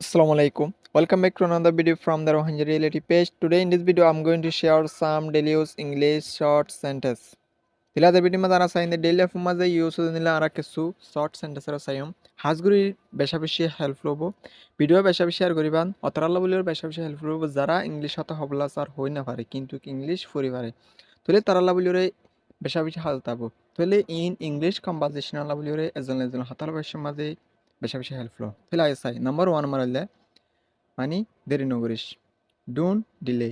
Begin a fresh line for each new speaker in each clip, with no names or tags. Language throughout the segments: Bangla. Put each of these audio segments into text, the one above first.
Assalamu alaikum. Welcome back to another video from the Rohingya Reality page. Today in this video I'm going to share some daily use English short sentence. Tila video madara sa in the daily life maze use nila ara kesu short sentence ra sayum. Hasguri besha beshi help lobo. Video besha beshi share koriban. Otaralla bolor besha beshi help lobo. Jara English hata hobla sar hoi na pare kintu English fori pare. Tole taralla bolore besha beshi haltabo. Tole in English conversational bolore eজন hatal besha maze বেশা বেশি হেল্পফুল তাহলে আই চাই নাম্বার 1 মারলে মানে দেরি নগরিস ডোন্ট ডিলে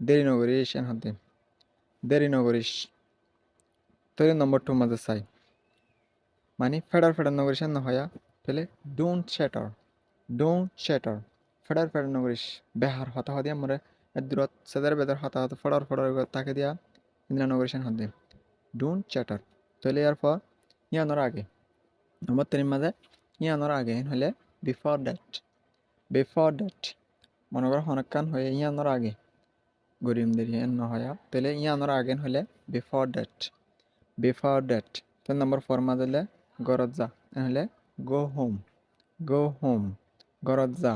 দেরি নগরিস এন হতে দেরি নগরিস তাহলে নাম্বার 2 মাঝে চাই মানে ফেডার নগরিস না হয়া তাহলে ডোন্ট শ্যাটার ফেডার নগরিস বেহার হতা হদিয়া মরে এদুরত সেদার বেদার হতা হতা ফেডার তাকে দিয়া ইন্দ্রা নগরিস এন হতে ডোন্ট শ্যাটার তাহলে এরপর ইয়ানোর আগে নম্বর 3 মাঝে ইয়ানোর আগে হলে বিফোর দ্যাট মনে করো হনকান হয়ে ইয়ানোর আগে গরিম দেরি ন হয়া তাহলে ইয়ানোর আগে হলে বিফোর দ্যাট তো নম্বর 4 মাঝে হলে গরজ যা হলে গো হোম গরজ যা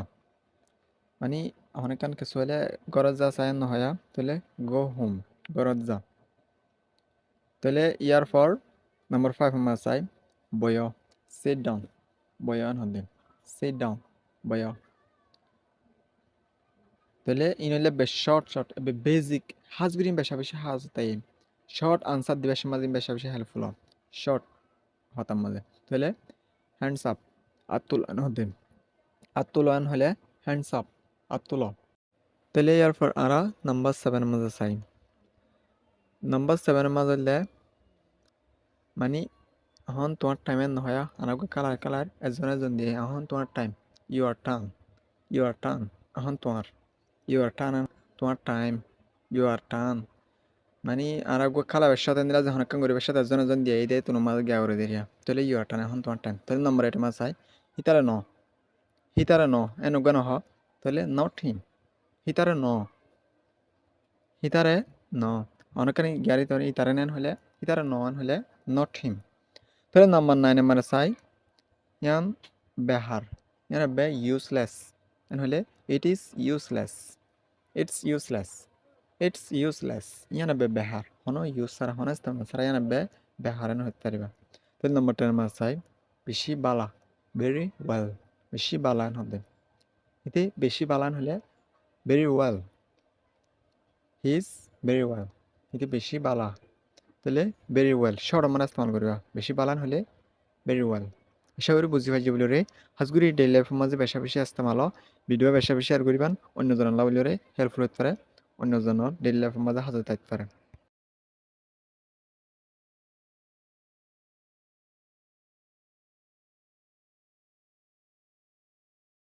মানে হনকান কিছু হলে গরজ যা চাই ন হয়া তাহলে গো হোম গরজ যা তাহলে ইয়ার পর নম্বর 5 মাঝে চাই বয় sit down বয় হতে sit down বয় তাহলে ইন হলে বেশ শর্ট বেসিক হাজগুরিম বেশা বেশি হাজ তাই শর্ট আনসার দিবে সমাজ বেশা বেশি হেল্পফুল শর্ট হতাম মাঝে তাহলে হ্যান্ডস আপ আতুলান হতে আতুলান হলে হ্যান্ডস আপ আতুল তাহলে ইয়ার পর আরা নাম্বার 7 মাঝে চাই নাম্বার 7 মাঝে হলে মানে এখন তোমার টাইমের নহয়া আনাকে কালার এজন দিয়ে এখন তোমার টাইম ইউর টার্ন এখন তোমার ইউর টার্ন তোমার টাইম ইউর টার্ন মানে আর আগে খালাবের সাথে দিলা যখন কাম গরিবের সাথে এজন দিয়ে এই দেয় তোমার মাঝে গিয়ে করে দিয়া তাহলে ইউর টার্ন এখন তোমার টাইম তাহলে নম্বর 8 মাস চাই হিতারে ন এনগা নহ তাহলে নট হিম হিতারে ন অনেকখানি গ্যারি তোর ইতারে নেন হলে হিতারে নন হলে নট হিম তাহলে নাম্বার 9 মানে চাই ইয়ান বেহার ইয়ান বে ইউজলেস এন হলে ইটস ইউজলেস ইয়ান বে বেহার হনো ইউজ সারা হনো ইস্তেমাল সারা ইয়ান বে বেহার এন হতে পারিবা তাহলে নাম্বার 10 মানে চাই বেশি বালা ভেরি ওয়েল বেশি বালান হবে এতে বেশি বালান হলে very well he is very well এতে বেশি বালা তাহলে ভেরি ওয়েল শর্ট মানে ইস্তেমাল করিবা বেশি বালান হলে ভেরি ওয়েল আশা করি বুঝি পাইছি বলিরে হাজগুড়ি ডেইলি লাইফের মাঝে বেশা বেশি ইস্তেমাল ভিডিও বেশা বেশি শেয়ার করিবান অন্যজনের লাভ বলিরে হেল্পফুল হতে পারে অন্যজনের ডেইলি লাইফের মাঝে হাজার থাকতে পারে